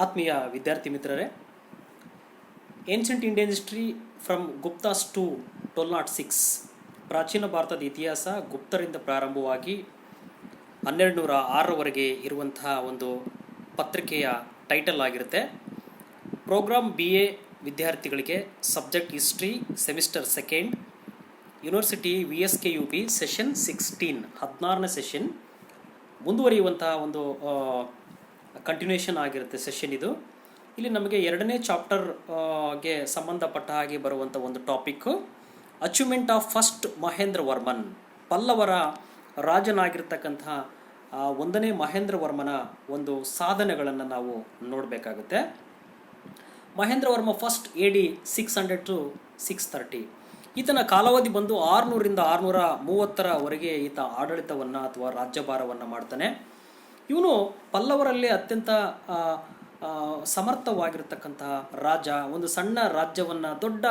ಆತ್ಮೀಯ ವಿದ್ಯಾರ್ಥಿ ಮಿತ್ರರೇ, ancient Indian history from Guptas to 1206 ಪ್ರಾಚೀನ ಭಾರತದ ಇತಿಹಾಸ ಗುಪ್ತರಿಂದ ಪ್ರಾರಂಭವಾಗಿ 1206ರವರೆಗೆ ಇರುವಂತಹ ಒಂದು ಪತ್ರಿಕೆಯ ಟೈಟಲ್ ಆಗಿರುತ್ತೆ. ಪ್ರೋಗ್ರಾಮ್ BA ವಿದ್ಯಾರ್ಥಿಗಳಿಗೆ subject history semester second, university VSKUP session 16ನೇ ಸೆಷನ್ ಮುಂದುವರಿಯುವಂತಹ ಒಂದು ಕಂಟಿನ್ಯೂಷನ್ ಆಗಿರುತ್ತೆ ಸೆಷನ್ ಇದು. ಇಲ್ಲಿ ನಮಗೆ 2ನೇ ಚಾಪ್ಟರ್ಗೆ ಸಂಬಂಧಪಟ್ಟ ಹಾಗೆ ಬರುವಂಥ ಒಂದು topic achievement of first Mahendra Varman. ಪಲ್ಲವರ ರಾಜನಾಗಿರ್ತಕ್ಕಂತಹ 1ನೇ ಮಹೇಂದ್ರ ವರ್ಮನ ಒಂದು ಸಾಧನೆಗಳನ್ನು ನಾವು ನೋಡಬೇಕಾಗುತ್ತೆ. Mahendra Varma first AD 600 to 630. ಈತನ ಕಾಲಾವಧಿ ಬಂದು 600ರಿಂದ 630ರವರೆಗೆ ಈತ ಆಡಳಿತವನ್ನು ಅಥವಾ ರಾಜ್ಯಭಾರವನ್ನು ಮಾಡ್ತಾನೆ. ಇವನು ಪಲ್ಲವರಲ್ಲಿ ಅತ್ಯಂತ ಸಮರ್ಥವಾಗಿರ್ತಕ್ಕಂತಹ ರಾಜ. ಒಂದು ಸಣ್ಣ ರಾಜ್ಯವನ್ನು ದೊಡ್ಡ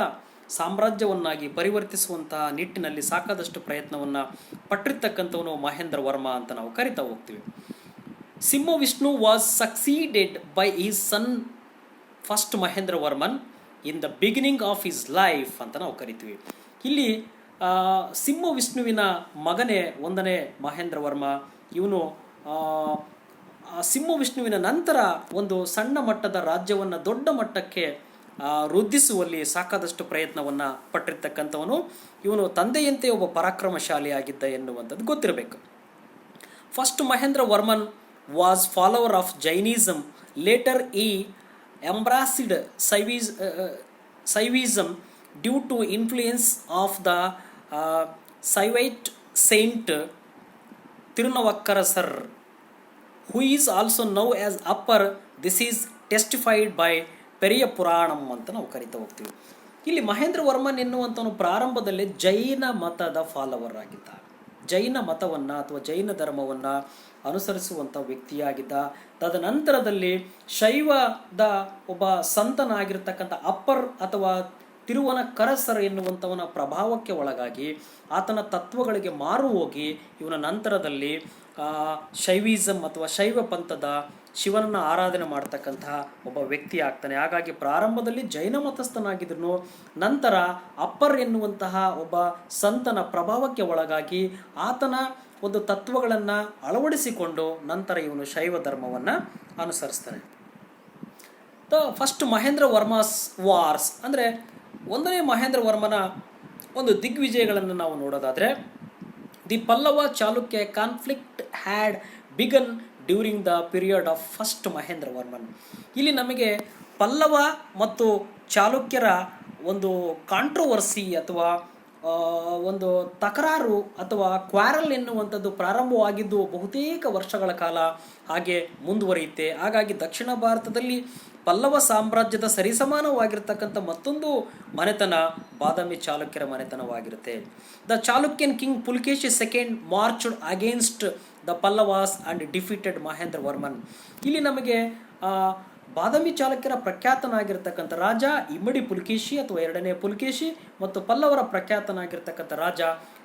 ಸಾಮ್ರಾಜ್ಯವನ್ನಾಗಿ ಪರಿವರ್ತಿಸುವಂತಹ ನಿಟ್ಟಿನಲ್ಲಿ ಸಾಕಾದಷ್ಟು ಪ್ರಯತ್ನವನ್ನು ಪಟ್ಟಿರ್ತಕ್ಕಂಥವನು ಮಹೇಂದ್ರ ವರ್ಮ ಅಂತ ನಾವು ಕರಿತಾ ಹೋಗ್ತೀವಿ. Simha Vishnu was succeeded by his son first Mahendra Varman in the beginning of his life ಅಂತ ನಾವು ಕರಿತೀವಿ. ಇಲ್ಲಿ ಸಿಂಹ ವಿಷ್ಣುವಿನ ಮಗನೇ 1ನೇ ಮಹೇಂದ್ರ ವರ್ಮ. ಇವನು ಸಿಂಹ ವಿಷ್ಣುವಿನ ನಂತರ ಒಂದು ಸಣ್ಣ ಮಟ್ಟದ ರಾಜ್ಯವನ್ನು ದೊಡ್ಡ ಮಟ್ಟಕ್ಕೆ ವೃದ್ಧಿಸುವಲ್ಲಿ ಸಾಕಾದಷ್ಟು ಪ್ರಯತ್ನವನ್ನು ಪಟ್ಟಿರ್ತಕ್ಕಂಥವನು. ಇವನು ತಂದೆಯಂತೆ ಒಬ್ಬ ಪರಾಕ್ರಮಶಾಲಿಯಾಗಿದ್ದ ಎನ್ನುವಂಥದ್ದು ಗೊತ್ತಿರಬೇಕು. First Mahendra Varman was follower of Jainism. Later he embraced Saivism due to influence of the Saivite saint Tirunavukkarasar, who is also known as upper. This is testified by ಪೆರಿಯ ಪುರಾಣಂ ಅಂತ ನಾವು ಕರಿತಾ ಹೋಗ್ತೀವಿ. ಇಲ್ಲಿ ಮಹೇಂದ್ರ ವರ್ಮನ್ ಎನ್ನುವಂಥವನು ಪ್ರಾರಂಭದಲ್ಲಿ ಜೈನ ಮತದ ಫಾಲೋವರ್ ಆಗಿದ್ದ. ಜೈನ ಮತವನ್ನು ಅಥವಾ ಜೈನ ಧರ್ಮವನ್ನು ಅನುಸರಿಸುವಂಥ ವ್ಯಕ್ತಿಯಾಗಿದ್ದ. ತದನಂತರದಲ್ಲಿ ಶೈವದ ಒಬ್ಬ ಸಂತನಾಗಿರ್ತಕ್ಕಂಥ ಅಪ್ಪರ್ ಅಥವಾ ತಿರುವನಕ್ಕರಸರ್ ಎನ್ನುವಂಥವನ ಪ್ರಭಾವಕ್ಕೆ ಒಳಗಾಗಿ ಆತನ ತತ್ವಗಳಿಗೆ ಮಾರು ಹೋಗಿ ಇವನ ನಂತರದಲ್ಲಿ ಶೈವಿಸಮ್ ಅಥವಾ ಶೈವ ಪಂಥದ ಶಿವನನ್ನು ಆರಾಧನೆ ಮಾಡ್ತಕ್ಕಂತಹ ಒಬ್ಬ ವ್ಯಕ್ತಿ ಆಗ್ತಾನೆ. ಹಾಗಾಗಿ ಪ್ರಾರಂಭದಲ್ಲಿ ಜೈನ ಮತಸ್ಥನಾಗಿದ್ದನು. ನಂತರ ಅಪ್ಪರ್ ಎನ್ನುವಂತಹ ಒಬ್ಬ ಸಂತನ ಪ್ರಭಾವಕ್ಕೆ ಒಳಗಾಗಿ ಆತನ ಒಂದು ತತ್ವಗಳನ್ನು ಅಳವಡಿಸಿಕೊಂಡು ನಂತರ ಇವನು ಶೈವ ಧರ್ಮವನ್ನು ಅನುಸರಿಸ್ತಾನೆ. The first Mahendra Varma's wars ಅಂದರೆ 1ನೇ ಮಹೇಂದ್ರ ವರ್ಮನ ಒಂದು ದಿಗ್ವಿಜಯಗಳನ್ನು ನಾವು ನೋಡೋದಾದರೆ, the Pallava Chalukya conflict had begun during the period of first Mahendra Varman. ಇಲ್ಲಿ ನಮಗೆ ಪಲ್ಲವ ಮತ್ತು ಚಾಲುಕ್ಯರ ಒಂದು ಕಾಂಟ್ರವರ್ಸಿ ಅಥವಾ ಒಂದು ತಕರಾರು ಅಥವಾ ಕ್ವಾರಲ್ ಎನ್ನುವಂಥದ್ದು ಪ್ರಾರಂಭವಾಗಿದ್ದು ಬಹುತೇಕ ವರ್ಷಗಳ ಕಾಲ ಹಾಗೆ ಮುಂದುವರಿಯುತ್ತೆ. ಹಾಗಾಗಿ ದಕ್ಷಿಣ ಭಾರತದಲ್ಲಿ ಪಲ್ಲವ ಸಾಮ್ರಾಜ್ಯದ ಸರಿಸಮಾನವಾಗಿರ್ತಕ್ಕಂಥ ಮತ್ತೊಂದು ಮನೆತನ ಬಾದಾಮಿ ಚಾಲುಕ್ಯರ ಮನೆತನವಾಗಿರುತ್ತೆ. The Chalukyan king Pulakeshi II marched against the Pallavas and defeated Mahendra Varman. ಇಲ್ಲಿ ನಮಗೆ ಬಾದಾಮಿ ಚಾಲುಕ್ಯರ ಪ್ರಖ್ಯಾತನಾಗಿರ್ತಕ್ಕಂಥ ರಾಜ ಇಮ್ಮಡಿ ಪುಲಿಕೇಶಿ ಅಥವಾ 2ನೇ ಪುಲಿಕೇಶಿ ಮತ್ತು ಪಲ್ಲವರ ಪ್ರಖ್ಯಾತನಾಗಿರ್ತಕ್ಕಂಥ ರಾಜ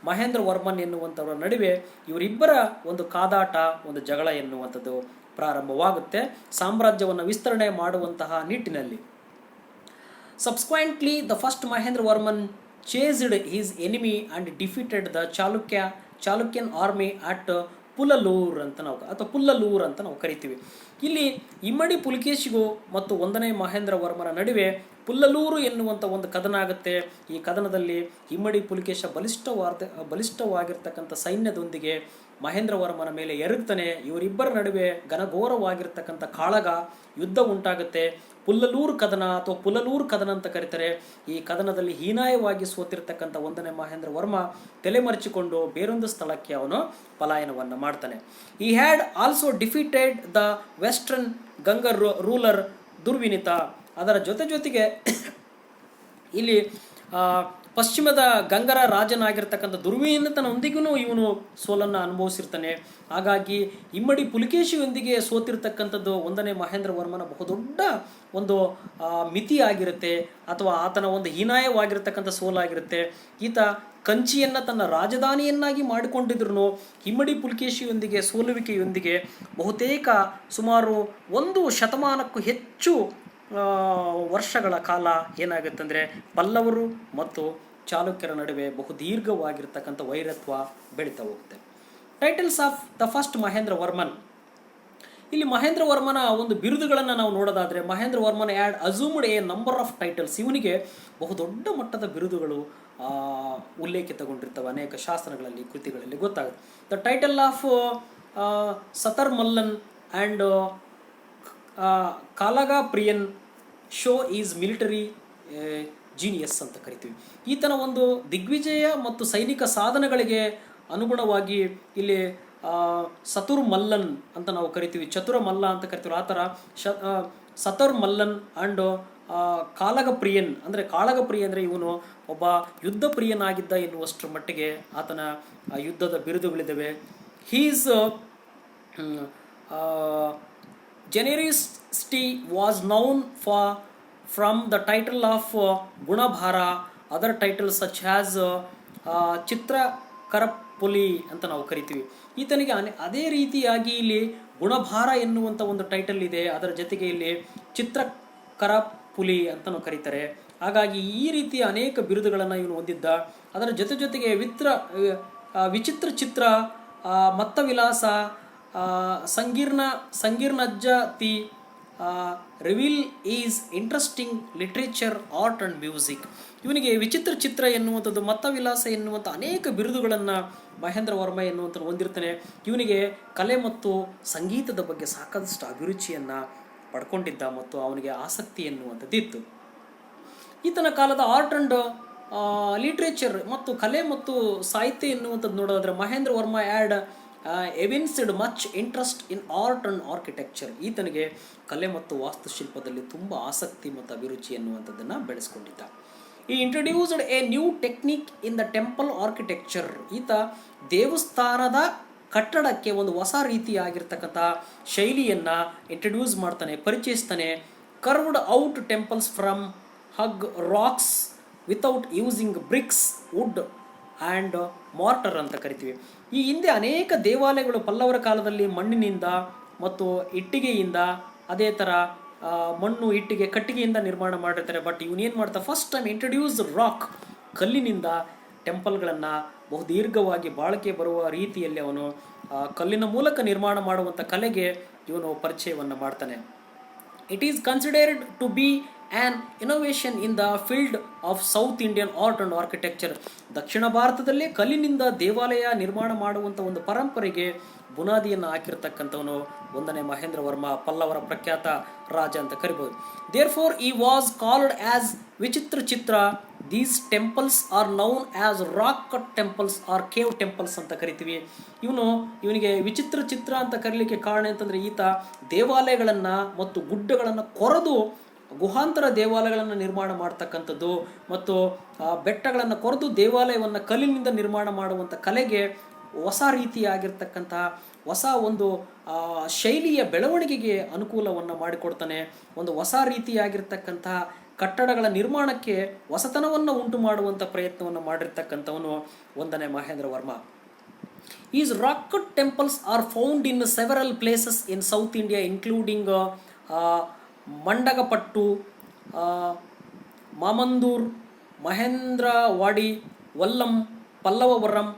ಮಹೇಂದ್ರ ವರ್ಮನ್ ಎನ್ನುವಂಥವರ ನಡುವೆ ಇವರಿಬ್ಬರ ಒಂದು ಕಾದಾಟ, ಒಂದು ಜಗಳ ಎನ್ನುವಂಥದ್ದು ಪ್ರಾರಂಭವಾಗುತ್ತೆ ಸಾಮ್ರಾಜ್ಯವನ್ನು ವಿಸ್ತರಣೆ ಮಾಡುವಂತಹ ನಿಟ್ಟಿನಲ್ಲಿ. Subsequently the first Mahendra Varman chased his enemy and defeated the Chalukyan army at Pullalur ಅಂತ ನಾವು ಅಥವಾ ಪುಲ್ಲಲೂರ್ ಅಂತ ನಾವು ಕರಿತೀವಿ. ಇಲ್ಲಿ ಇಮ್ಮಡಿ ಪುಲಿಕೇಶಿಗೂ ಮತ್ತು 1ನೇ ಮಹೇಂದ್ರ ವರ್ಮನ ನಡುವೆ ಪುಲ್ಲಲೂರು ಎನ್ನುವಂಥ ಒಂದು ಕದನ ಆಗುತ್ತೆ. ಈ ಕದನದಲ್ಲಿ ಇಮ್ಮಡಿ ಪುಲಿಕೇಶ ಬಲಿಷ್ಠವಾಗಿರ್ತಕ್ಕಂಥ ಸೈನ್ಯದೊಂದಿಗೆ ಮಹೇಂದ್ರ ವರ್ಮನ ಮೇಲೆ ಎರಗ್ತಾನೆ. ಇವರಿಬ್ಬರ ನಡುವೆ ಘನಘೋರವಾಗಿರ್ತಕ್ಕಂಥ ಕಾಳಗ ಯುದ್ಧ ಉಂಟಾಗುತ್ತೆ. ಪುಲ್ಲಲೂರು ಕದನ ಅಥವಾ ಪುಲ್ಲಲೂರು ಕದನ ಅಂತ ಕರೀತಾರೆ. ಈ ಕದನದಲ್ಲಿ ಹೀನಾಯವಾಗಿ ಸೋತಿರ್ತಕ್ಕಂಥ 1ನೇ ಮಹೇಂದ್ರ ವರ್ಮ ತಲೆಮರೆಚಿಕೊಂಡು ಬೇರೊಂದು ಸ್ಥಳಕ್ಕೆ ಅವನು ಪಲಾಯನವನ್ನು ಮಾಡ್ತಾನೆ. He had also defeated the western Gangar ruler Durvinita. ಅದರ ಜೊತೆಗೆ ಇಲ್ಲಿ ಪಶ್ಚಿಮದ ಗಂಗರ ರಾಜನಾಗಿರ್ತಕ್ಕಂಥ ದುರ್ವಿನಿತನೊಂದಿಗೂ ಇವನು ಸೋಲನ್ನು ಅನುಭವಿಸಿರ್ತಾನೆ. ಹಾಗಾಗಿ ಇಮ್ಮಡಿ ಪುಲಿಕೇಶಿಯೊಂದಿಗೆ ಸೋತಿರ್ತಕ್ಕಂಥದ್ದು 1ನೇ ಮಹೇಂದ್ರ ವರ್ಮನ ಬಹುದೊಡ್ಡ ಒಂದು ಮಿತಿಯಾಗಿರುತ್ತೆ ಅಥವಾ ಆತನ ಒಂದು ಹೀನಾಯವಾಗಿರ್ತಕ್ಕಂಥ ಸೋಲಾಗಿರುತ್ತೆ. ಈತ ಕಂಚಿಯನ್ನು ತನ್ನ ರಾಜಧಾನಿಯನ್ನಾಗಿ ಮಾಡಿಕೊಂಡಿದ್ರು ಇಮ್ಮಡಿ ಪುಲಕೇಶಿಯೊಂದಿಗೆ ಸೋಲುವಿಕೆಯೊಂದಿಗೆ ಬಹುತೇಕ ಸುಮಾರು 1 ಶತಮಾನಕ್ಕೂ ಹೆಚ್ಚು ವರ್ಷಗಳ ಕಾಲ ಏನಾಗುತ್ತಂದರೆ ಪಲ್ಲವರು ಮತ್ತು ಚಾಲುಕ್ಯರ ನಡುವೆ ಬಹುದೀರ್ಘವಾಗಿರ್ತಕ್ಕಂಥ ವೈರತ್ವ ಬೆಳೀತಾ ಹೋಗುತ್ತೆ. Titles of the first Mahendra Varman. ಇಲ್ಲಿ ಮಹೇಂದ್ರ ವರ್ಮನ ಒಂದು ಬಿರುದುಗಳನ್ನು ನಾವು ನೋಡೋದಾದರೆ, Mahendra Varman had assumed a number of titles. ಇವನಿಗೆ ಬಹುದೊಡ್ಡ ಮಟ್ಟದ ಬಿರುದುಗಳು ಉಲ್ಲೇಖಿತಗೊಂಡಿರ್ತವೆ ಅನೇಕ ಶಾಸನಗಳಲ್ಲಿ, ಕೃತಿಗಳಲ್ಲಿ ಗೊತ್ತಾಗುತ್ತೆ. The title of Shatrumallan and Kalahapriyan show his military genius ಅಂತ ಕರಿತೀವಿ. ಈತನ ಒಂದು ದಿಗ್ವಿಜಯ ಮತ್ತು ಸೈನಿಕ ಸಾಧನೆಗಳಿಗೆ ಅನುಗುಣವಾಗಿ ಇಲ್ಲಿ ಸತುರ್ ಮಲ್ಲನ್ ಅಂತ ನಾವು ಕರಿತೀವಿ, ಚತುರ ಮಲ್ಲ ಅಂತ ಕರಿತೀವಿ. ಆ ಥರ ಸತುರ್ ಮಲ್ಲನ್ ಆ್ಯಂಡ್ ಕಾಳಗಪ್ರಿಯನ್ ಅಂದರೆ ಕಾಳಗಪ್ರಿಯ ಅಂದರೆ ಇವನು ಒಬ್ಬ ಯುದ್ಧ ಪ್ರಿಯನಾಗಿದ್ದ ಎನ್ನುವಷ್ಟರ ಮಟ್ಟಿಗೆ ಆತನ ಯುದ್ಧದ ಬಿರುದುಗಳಿದ್ದಾವೆ. His generosity was known from the title of Gunabhara, other titles such as ಚಿತ್ರಕರಪುಲಿ ಅಂತ ನಾವು ಕರಿತೀವಿ. ಈತನಿಗೆ ಅದೇ ರೀತಿಯಾಗಿ ಇಲ್ಲಿ ಗುಣಭಾರ ಎನ್ನುವಂಥ ಒಂದು ಟೈಟಲ್ ಇದೆ, ಅದರ ಜೊತೆಗೆ ಇಲ್ಲಿ ಚಿತ್ರಕರಪುಲಿ ಅಂತಲೂ ಕರೀತಾರೆ. ಹಾಗಾಗಿ ಈ ರೀತಿಯ ಅನೇಕ ಬಿರುದುಗಳನ್ನು ಇವನು ಹೊಂದಿದ್ದ. ಅದರ ಜೊತೆಗೆ Vichitra Chitra, Mattavilasa, Sankirnajati, reveal his interesting literature, art and music. ಇವನಿಗೆ ವಿಚಿತ್ರ ಚಿತ್ರ ಎನ್ನುವಂಥದ್ದು, ಮತ್ತವಿಲಾಸ ಎನ್ನುವಂಥ ಅನೇಕ ಬಿರುದುಗಳನ್ನು ಮಹೇಂದ್ರ ವರ್ಮ ಎನ್ನುವಂಥ ಹೊಂದಿರ್ತಾನೆ. ಇವನಿಗೆ ಕಲೆ ಮತ್ತು ಸಂಗೀತದ ಬಗ್ಗೆ ಸಾಕಷ್ಟು ಅಭಿರುಚಿಯನ್ನು ಪಡ್ಕೊಂಡಿದ್ದ ಮತ್ತು ಅವನಿಗೆ ಆಸಕ್ತಿ ಎನ್ನುವಂಥದ್ದಿತ್ತು. ಈತನ ಕಾಲದ ಆರ್ಟ್ ಆ್ಯಂಡ್ ಲಿಟ್ರೇಚರ್ ಮತ್ತು ಕಲೆ ಮತ್ತು ಸಾಹಿತ್ಯ ಎನ್ನುವಂಥದ್ದು ನೋಡೋದಾದರೆ, Mahendra Varma had evinced much interest in art and architecture. ಈತನಿಗೆ ಕಲೆ ಮತ್ತು ವಾಸ್ತುಶಿಲ್ಪದಲ್ಲಿ ತುಂಬ ಆಸಕ್ತಿ ಮತ್ತು ಅಭಿರುಚಿ ಎನ್ನುವಂಥದ್ದನ್ನು ಬೆಳೆಸ್ಕೊಂಡಿದ್ದ. He introduced a new technique in the temple architecture. ಈತ ದೇವಸ್ಥಾನದ ಕಟ್ಟಡಕ್ಕೆ ಒಂದು ಹೊಸ ರೀತಿಯಾಗಿರ್ತಕ್ಕಂಥ ಶೈಲಿಯನ್ನು ಇಂಟ್ರಡ್ಯೂಸ್ ಮಾಡ್ತಾನೆ, ಪರಿಚಯಿಸ್ತಾನೆ. Carved out temples from huge rocks without using bricks, wood and mortar ಅಂತ ಕರಿತೀವಿ. ಈ ಹಿಂದೆ ಅನೇಕ ದೇವಾಲಯಗಳು ಪಲ್ಲವರ ಕಾಲದಲ್ಲಿ ಮಣ್ಣಿನಿಂದ ಮತ್ತು ಇಟ್ಟಿಗೆಯಿಂದ, ಅದೇ ಥರ ಮಣ್ಣು, ಇಟ್ಟಿಗೆ, ಕಟ್ಟಿಗೆಯಿಂದ ನಿರ್ಮಾಣ ಮಾಡಿರ್ತಾರೆ. ಬಟ್ ಇವನೇನು ಮಾಡ್ತಾ ಫಸ್ಟ್ ಟೈಮ್ ಇಂಟ್ರಡ್ಯೂಸ್ ರಾಕ್, ಕಲ್ಲಿನಿಂದ ಟೆಂಪಲ್ಗಳನ್ನು ಬಹುದೀರ್ಘವಾಗಿ ಬಾಳಿಕೆ ಬರುವ ರೀತಿಯಲ್ಲಿ ಅವನು ಕಲ್ಲಿನ ಮೂಲಕ ನಿರ್ಮಾಣ ಮಾಡುವಂಥ ಕಲೆಗೆ ಇವನು ಪರಿಚಯವನ್ನು ಮಾಡ್ತಾನೆ. It is considered to be an innovation in the field of South Indian art and architecture. ದಕ್ಷಿಣ ಭಾರತದಲ್ಲಿ ಕಲ್ಲಿನಿಂದ ದೇವಾಲಯ ನಿರ್ಮಾಣ ಮಾಡುವಂಥ ಒಂದು ಪರಂಪರೆಗೆ ಬುನಾದಿಯನ್ನು ಹಾಕಿರ್ತಕ್ಕಂಥವನು 1ನೇ ಮಹೇಂದ್ರ ವರ್ಮ, ಪಲ್ಲವರ ಪ್ರಖ್ಯಾತ ರಾಜ ಅಂತ ಕರಿಬೋದು. Therefore he was called as Vichitra Chitra. These temples are known as rock cut temples or cave temples ಅಂತ ಕರಿತೀವಿ. ಇವನಿಗೆ ವಿಚಿತ್ರ ಚಿತ್ರ ಅಂತ ಕರೀಲಿಕ್ಕೆ ಕಾರಣ ಅಂತಂದರೆ, ಈತ ದೇವಾಲಯಗಳನ್ನು ಮತ್ತು ಗುಡ್ಡಗಳನ್ನು ಕೊರೆದು ಗುಹಾಂತರ ದೇವಾಲಯಗಳನ್ನು ನಿರ್ಮಾಣ ಮಾಡ್ತಕ್ಕಂಥದ್ದು ಮತ್ತು ಬೆಟ್ಟಗಳನ್ನು ಕೊರೆದು ದೇವಾಲಯವನ್ನು ಕಲ್ಲಿನಿಂದ ನಿರ್ಮಾಣ ಮಾಡುವಂಥ ಕಲೆಗೆ ಹೊಸ ರೀತಿಯಾಗಿರ್ತಕ್ಕಂಥ ಹೊಸ ಒಂದು ಶೈಲಿಯ ಬೆಳವಣಿಗೆಗೆ ಅನುಕೂಲವನ್ನು ಮಾಡಿಕೊಡ್ತಾನೆ. ಒಂದು ಹೊಸ ರೀತಿಯಾಗಿರ್ತಕ್ಕಂಥ ಕಟ್ಟಡಗಳ ನಿರ್ಮಾಣಕ್ಕೆ ಹೊಸತನವನ್ನು ಉಂಟು ಮಾಡುವಂಥ ಪ್ರಯತ್ನವನ್ನು ಮಾಡಿರ್ತಕ್ಕಂಥವನು 1ನೇ Mahendra Varma. His rock cut temples are found in several places in south India including Mandagapattu, Mamandur, Mahendravadi, Vallam, Pallavaram,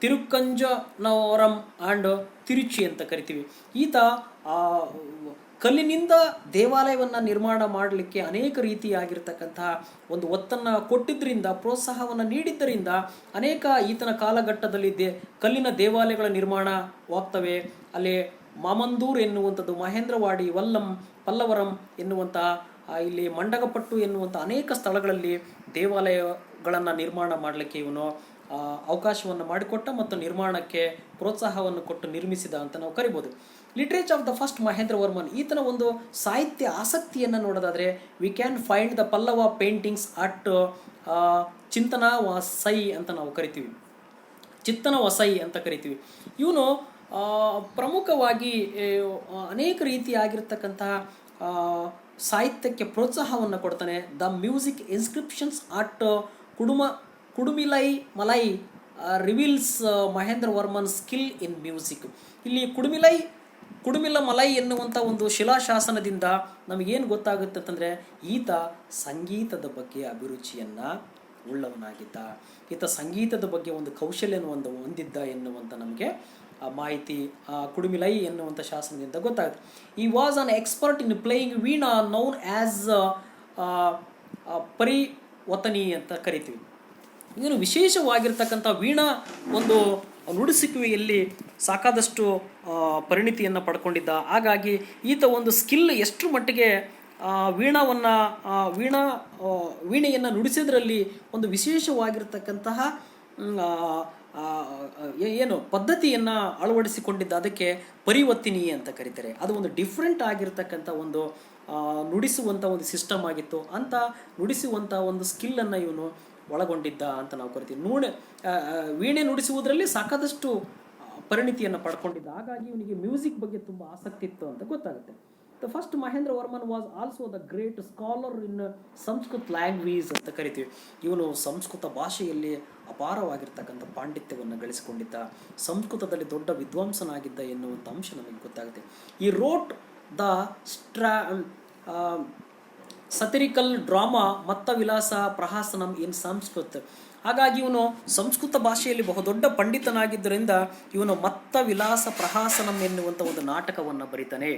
Tirukkanjanavaram and Trichy ಅಂತ ಕರಿತೀವಿ. ಈತ ಕಲ್ಲಿನಿಂದ ದೇವಾಲಯವನ್ನು ನಿರ್ಮಾಣ ಮಾಡಲಿಕ್ಕೆ ಅನೇಕ ರೀತಿಯಾಗಿರ್ತಕ್ಕಂಥ ಒಂದು ಒತ್ತನ್ನು ಕೊಟ್ಟಿದ್ದರಿಂದ, ಪ್ರೋತ್ಸಾಹವನ್ನು ನೀಡಿದ್ದರಿಂದ ಅನೇಕ ಈತನ ಕಾಲಘಟ್ಟದಲ್ಲಿ ಕಲ್ಲಿನ ದೇವಾಲಯಗಳ ನಿರ್ಮಾಣವಾಗ್ತವೆ. ಅಲ್ಲಿ ಮಾಮಂದೂರ್ ಎನ್ನುವಂಥದ್ದು, ಮಹೇಂದ್ರವಾಡಿ, ವಲ್ಲಂ, ಪಲ್ಲವರಂ ಎನ್ನುವಂಥ, ಇಲ್ಲಿ ಮಂಡಗಪಟ್ಟು ಎನ್ನುವಂಥ ಅನೇಕ ಸ್ಥಳಗಳಲ್ಲಿ ದೇವಾಲಯಗಳನ್ನು ನಿರ್ಮಾಣ ಮಾಡಲಿಕ್ಕೆ ಇವನು ಅವಕಾಶವನ್ನು ಮಾಡಿಕೊಟ್ಟ ಮತ್ತು ನಿರ್ಮಾಣಕ್ಕೆ ಪ್ರೋತ್ಸಾಹವನ್ನು ಕೊಟ್ಟು ನಿರ್ಮಿಸಿದ ಅಂತ ನಾವು ಕರಿಬೋದು. Literature of the first Mahendra Varman. ಈತನ ಒಂದು ಸಾಹಿತ್ಯ ಆಸಕ್ತಿಯನ್ನು ನೋಡೋದಾದರೆ, we can find the Pallava paintings at ಚಿಂತನ ವಸೈ ಅಂತ ನಾವು ಕರಿತೀವಿ, ಚಿತ್ತನ ವಸೈ ಅಂತ ಕರಿತೀವಿ. ಇವನು ಪ್ರಮುಖವಾಗಿ ಅನೇಕ ರೀತಿಯಾಗಿರ್ತಕ್ಕಂಥ ಸಾಹಿತ್ಯಕ್ಕೆ ಪ್ರೋತ್ಸಾಹವನ್ನು ಕೊಡ್ತಾನೆ. The music inscriptions at Kudumilai Malai reveals Mahendra Varman skill in music. ಇಲ್ಲಿ ಕುಡುಮಿಲ ಮಲೈ ಎನ್ನುವಂಥ ಒಂದು ಶಿಲಾಶಾಸನದಿಂದ ನಮಗೇನು ಗೊತ್ತಾಗುತ್ತೆ ಅಂತಂದರೆ ಈತ ಸಂಗೀತದ ಬಗ್ಗೆ ಅಭಿರುಚಿಯನ್ನು ಉಳ್ಳವನಾಗಿದ್ದ, ಈತ ಸಂಗೀತದ ಬಗ್ಗೆ ಒಂದು ಕೌಶಲ್ಯವನ್ನು ಹೊಂದಿದ್ದ ಎನ್ನುವಂಥ ನಮಗೆ ಮಾಹಿತಿ ಕುಡುಮಿಲೈ ಎನ್ನುವಂಥ ಶಾಸನದಿಂದ ಗೊತ್ತಾಗುತ್ತೆ. He was an expert in playing veena known as Parivadini ಅಂತ ಕರಿತೀವಿ. ಇವನು ವಿಶೇಷವಾಗಿರ್ತಕ್ಕಂಥ ವೀಣಾ ಒಂದು ನುಡಿಸುವಿಕೆಯಲ್ಲಿ ಸಾಕಾದಷ್ಟು ಪರಿಣಿತಿಯನ್ನು ಪಡ್ಕೊಂಡಿದ್ದ. ಹಾಗಾಗಿ ಈತ ಒಂದು ಸ್ಕಿಲ್ ಎಷ್ಟು ಮಟ್ಟಿಗೆ ವೀಣೆಯನ್ನು ನುಡಿಸೋದ್ರಲ್ಲಿ ಒಂದು ವಿಶೇಷವಾಗಿರ್ತಕ್ಕಂತಹ ಏನು ಪದ್ಧತಿಯನ್ನು ಅಳವಡಿಸಿಕೊಂಡಿದ್ದ, ಅದಕ್ಕೆ ಪರಿವರ್ತಿನಿ ಅಂತ ಕರೀತಾರೆ. ಅದು ಒಂದು ಡಿಫ್ರೆಂಟ್ ಆಗಿರ್ತಕ್ಕಂಥ ಒಂದು ನುಡಿಸುವಂಥ ಒಂದು ಸಿಸ್ಟಮ್ ಆಗಿತ್ತು. ಅಂತ ನುಡಿಸುವಂಥ ಒಂದು ಸ್ಕಿಲ್ಲನ್ನು ಇವನು ಒಳಗೊಂಡಿದ್ದ ಅಂತ ನಾವು ಕರಿತೀವಿ. ವೀಣೆ ನುಡಿಸುವುದರಲ್ಲಿ ಸಾಕಾದಷ್ಟು ಪರಿಣಿತಿಯನ್ನು ಪಡ್ಕೊಂಡಿದ್ದ. ಹಾಗಾಗಿ ಇವನಿಗೆ ಮ್ಯೂಸಿಕ್ ಬಗ್ಗೆ ತುಂಬ ಆಸಕ್ತಿ ಇತ್ತು ಅಂತ ಗೊತ್ತಾಗುತ್ತೆ. The first Mahendra Varman was also the great scholar in Sanskrit language ಅಂತ ಕರಿತೀವಿ. ಇವನು ಸಂಸ್ಕೃತ ಭಾಷೆಯಲ್ಲಿ ಅಪಾರವಾಗಿರ್ತಕ್ಕಂಥ ಪಾಂಡಿತ್ಯವನ್ನು ಗಳಿಸಿಕೊಂಡಿದ್ದ, ಸಂಸ್ಕೃತದಲ್ಲಿ ದೊಡ್ಡ ವಿದ್ವಾಂಸನಾಗಿದ್ದ ಎನ್ನುವಂಥ ಅಂಶ ನಮಗೆ ಗೊತ್ತಾಗುತ್ತೆ. ಈ ರೋಟ್ ದ ಸತಿರಿಕಲ್ ಡ್ರಾಮಾ ಮತ್ತ ವಿಲಾಸ ಪ್ರಹಾಸನಂ ಇನ್ ಸಂಸ್ಕೃತ್. ಹಾಗಾಗಿ ಇವನು ಸಂಸ್ಕೃತ ಭಾಷೆಯಲ್ಲಿ ಬಹುದೊಡ್ಡ ಪಂಡಿತನಾಗಿದ್ದರಿಂದ ಇವನು ಮತ್ತ ವಿಲಾಸ ಪ್ರಹಾಸನಂ ಎನ್ನುವಂಥ ಒಂದು ನಾಟಕವನ್ನು ಬರೀತಾನೆ.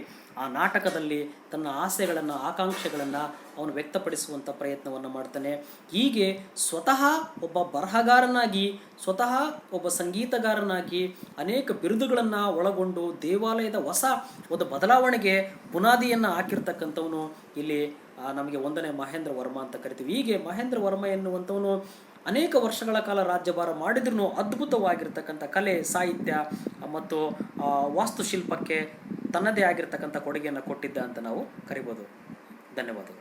ಆ ನಾಟಕದಲ್ಲಿ ತನ್ನ ಆಸೆಗಳನ್ನು ಆಕಾಂಕ್ಷೆಗಳನ್ನು ಅವನು ವ್ಯಕ್ತಪಡಿಸುವಂಥ ಪ್ರಯತ್ನವನ್ನು ಮಾಡ್ತಾನೆ. ಹೀಗೆ ಸ್ವತಃ ಒಬ್ಬ ಬರಹಗಾರನಾಗಿ, ಸ್ವತಃ ಒಬ್ಬ ಸಂಗೀತಗಾರನಾಗಿ ಅನೇಕ ಬಿರುದುಗಳನ್ನು ಒಳಗೊಂಡು ದೇವಾಲಯದ ಹೊಸ ಒಂದು ಬದಲಾವಣೆಗೆ ಬುನಾದಿಯನ್ನು ಹಾಕಿರ್ತಕ್ಕಂಥವನು ಇಲ್ಲಿ ನಮಗೆ 1ನೇ ಮಹೇಂದ್ರ ವರ್ಮ ಅಂತ ಕರಿತೀವಿ. ಹೀಗೆ ಮಹೇಂದ್ರ ವರ್ಮ ಎನ್ನುವಂಥವನು ಅನೇಕ ವರ್ಷಗಳ ಕಾಲ ರಾಜ್ಯಭಾರ ಮಾಡಿದ್ರೂ ಅದ್ಭುತವಾಗಿರ್ತಕ್ಕಂಥ ಕಲೆ, ಸಾಹಿತ್ಯ ಮತ್ತು ವಾಸ್ತುಶಿಲ್ಪಕ್ಕೆ ತನ್ನದೇ ಆಗಿರ್ತಕ್ಕಂಥ ಕೊಡುಗೆಯನ್ನು ಕೊಟ್ಟಿದ್ದ ಅಂತ ನಾವು ಕರಿಬೋದು. ಧನ್ಯವಾದಗಳು.